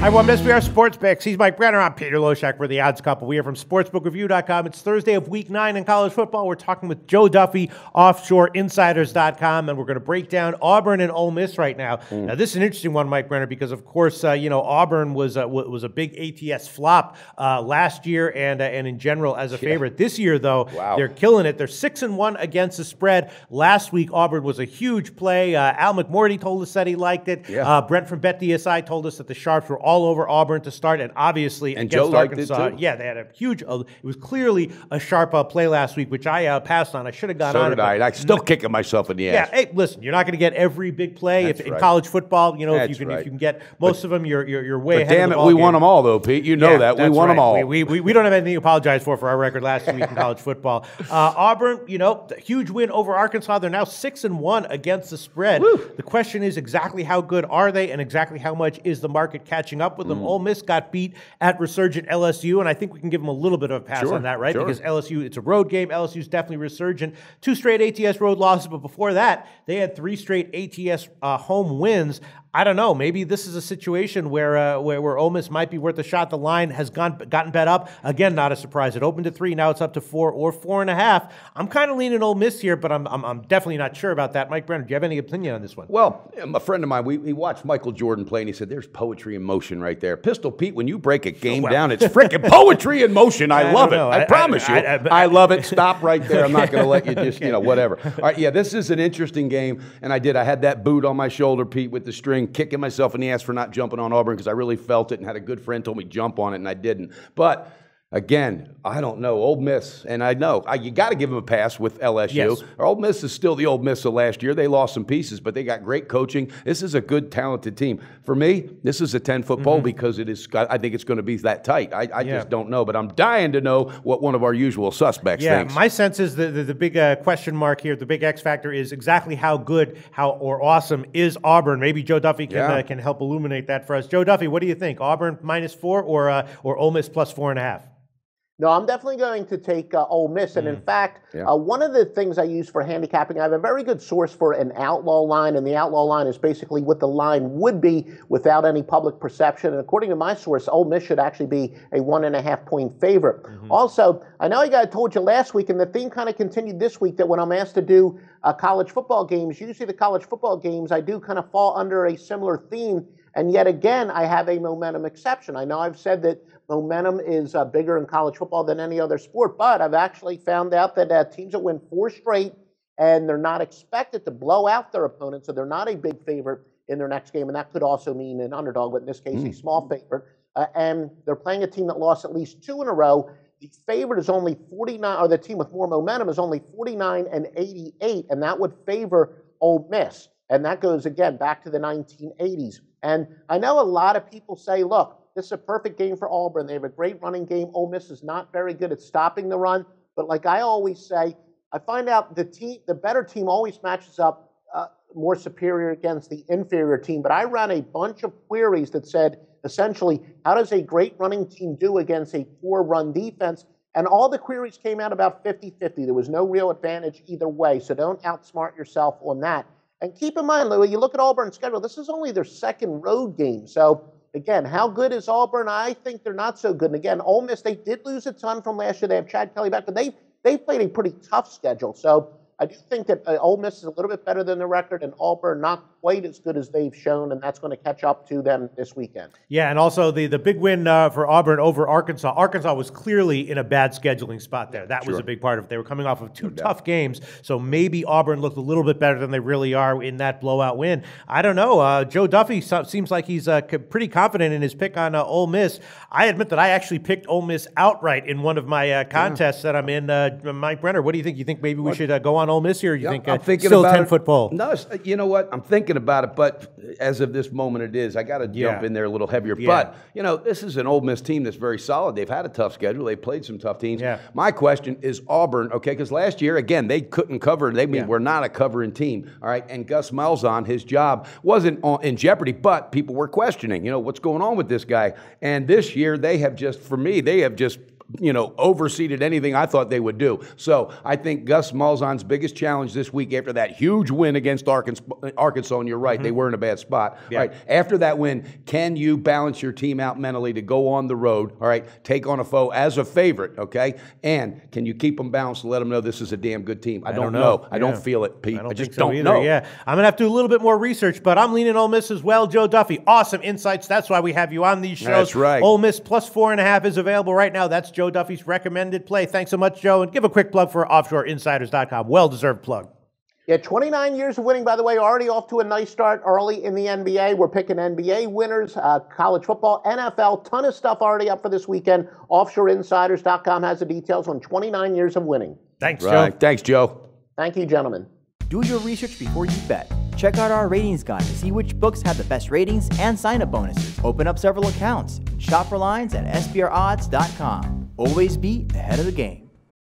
Hi, everyone. SBR Sports Picks. He's Mike Brenner. I'm Peter Loshak. We're the Odds Couple. We are from SportsbookReview.com. It's Thursday of Week 9 in college football. We're talking with Joe Duffy, OffshoreInsiders.com, and we're going to break down Auburn and Ole Miss right now. Now, this is an interesting one, Mike Brenner, because, of course, Auburn was a big ATS flop last year and in general as a favorite. This year, though, they're killing it. They're 6-1 against the spread. Last week, Auburn was a huge play. Al McMorty told us that he liked it. Brent from BetDSI told us that the Sharps were all over Auburn to start, and obviously and against Joe Arkansas. liked it too. Yeah, they had a huge. It was clearly a sharp play last week, which I passed on. I should have gone on. So did I. I'm still kicking myself in the ass. Yeah, hey, listen, you're not going to get every big play in college football. You know, if you can get most of them, you're way ahead. Damn of the it, ball we game. won them all, though, Pete. You know that we won them all. We don't have anything to apologize for our record last week in college football. Auburn, huge win over Arkansas. They're now 6-1 against the spread. Woo. The question is exactly how good are they, and exactly how much is the market catching up with them? Ole Miss got beat at resurgent LSU, and I think we can give them a little bit of a pass on that, right? Because LSU, it's a road game. LSU's definitely resurgent. 2 straight ATS road losses, but before that, they had 3 straight ATS home wins. I don't know. Maybe this is a situation where Ole Miss might be worth a shot. The line has gotten bet up. Again, not a surprise. It opened at 3. Now it's up to 4 or 4.5. I'm kind of leaning Ole Miss here, but I'm definitely not sure about that. Mike Brenner, do you have any opinion on this one? Well, a friend of mine, he watched Michael Jordan play, and he said, "There's poetry in motion right there." Pistol Pete, when you break a game down, it's freaking poetry in motion. I love it. I promise you. I love it. Stop right there. I'm not going to let you just, whatever. All right, yeah, this is an interesting game, and I had that boot on my shoulder, Pete, with the string, kicking myself in the ass for not jumping on Auburn because I really felt it and had a good friend told me jump on it, and I didn't. But again, I don't know. Ole Miss, and I know you got to give them a pass with LSU. Yes. Ole Miss is still the Ole Miss of last year. They lost some pieces, but they got great coaching. This is a good, talented team. For me, this is a 10-foot pole because it is. I think it's going to be that tight. I just don't know, but I'm dying to know what one of our usual suspects thinks. Yeah, my sense is the big question mark here, the big X factor is exactly how good, or awesome is Auburn. Maybe Joe Duffy can help illuminate that for us. Joe Duffy, what do you think? Auburn -4 or Ole Miss plus 4.5? No, I'm definitely going to take Ole Miss. And in fact, one of the things I use for handicapping, I have a very good source for an outlaw line. And the outlaw line is basically what the line would be without any public perception. And according to my source, Ole Miss should actually be a 1.5-point favorite. Also, I know I told you last week, and the theme kind of continued this week, that when I'm asked to do college football games, usually the college football games, I do kind of fall under a similar theme. And yet again, I have a momentum exception. I know I've said that momentum is bigger in college football than any other sport, but I've actually found out that teams that win 4 straight and they're not expected to blow out their opponent, so they're not a big favorite in their next game, and that could also mean an underdog, but in this case, a small favorite. And they're playing a team that lost at least 2 in a row. The favorite is only 49, or the team with more momentum is only 49-88, and that would favor Ole Miss. And that goes, again, back to the 1980s. And I know a lot of people say, look, this is a perfect game for Auburn. They have a great running game. Ole Miss is not very good at stopping the run. But like I always say, I find out the better team always matches up more superior against the inferior team. But I ran a bunch of queries that said, essentially, how does a great running team do against a poor run defense? And all the queries came out about 50-50. There was no real advantage either way. So don't outsmart yourself on that. And keep in mind, Louis, you look at Auburn's schedule, this is only their second road game. So, again, how good is Auburn? I think they're not so good. And again, Ole Miss, they did lose a ton from last year. They have Chad Kelly back, but they played a pretty tough schedule. So I do think that Ole Miss is a little bit better than the record, and Auburn not quite as good as they've shown, and that's going to catch up to them this weekend. Yeah, and also the big win for Auburn over Arkansas. Arkansas was clearly in a bad scheduling spot there. That was a big part of it. They were coming off of 2 tough games, so maybe Auburn looked a little bit better than they really are in that blowout win. I don't know. Joe Duffy seems like he's pretty confident in his pick on Ole Miss. I admit that I actually picked Ole Miss outright in one of my contests that I'm in. Mike Brenner, what do you think? You think maybe we should go on Ole Miss here? Or you think I'm thinking still about 10-foot pole? No, you know what? I'm thinking about it, but as of this moment it is. I got to jump in there a little heavier. Yeah. But, this is an Ole Miss team that's very solid. They've had a tough schedule. They've played some tough teams. Yeah. My question is Auburn, okay, because last year, again, they couldn't cover. They were not a covering team, all right? And Gus Malzahn, his job wasn't in jeopardy, but people were questioning, what's going on with this guy? And this year, they have just overseeded anything I thought they would do. So I think Gus Malzahn's biggest challenge this week after that huge win against Arkansas, and you're right, they were in a bad spot. Yeah. All right, after that win, can you balance your team out mentally to go on the road, all right, take on a foe as a favorite, okay? And can you keep them balanced and let them know this is a damn good team? I don't know. Yeah. I don't feel it, Pete. I just don't know. Yeah, I'm going to have to do a little bit more research, but I'm leaning Ole Miss as well. Joe Duffy, awesome insights. That's why we have you on these shows. That's right. Ole Miss plus 4.5 is available right now. That's Joe Duffy's recommended play. Thanks so much, Joe. And give a quick plug for OffshoreInsiders.com. Well-deserved plug. Yeah, 29 years of winning, by the way, already off to a nice start early in the NBA. We're picking NBA winners, college football, NFL, ton of stuff already up for this weekend. OffshoreInsiders.com has the details on 29 years of winning. Thanks, Joe. Thanks, Joe. Thank you, gentlemen. Do your research before you bet. Check out our ratings guide to see which books have the best ratings and sign-up bonuses. Open up several accounts. Shop for lines at SBRodds.com. Always be ahead of the game.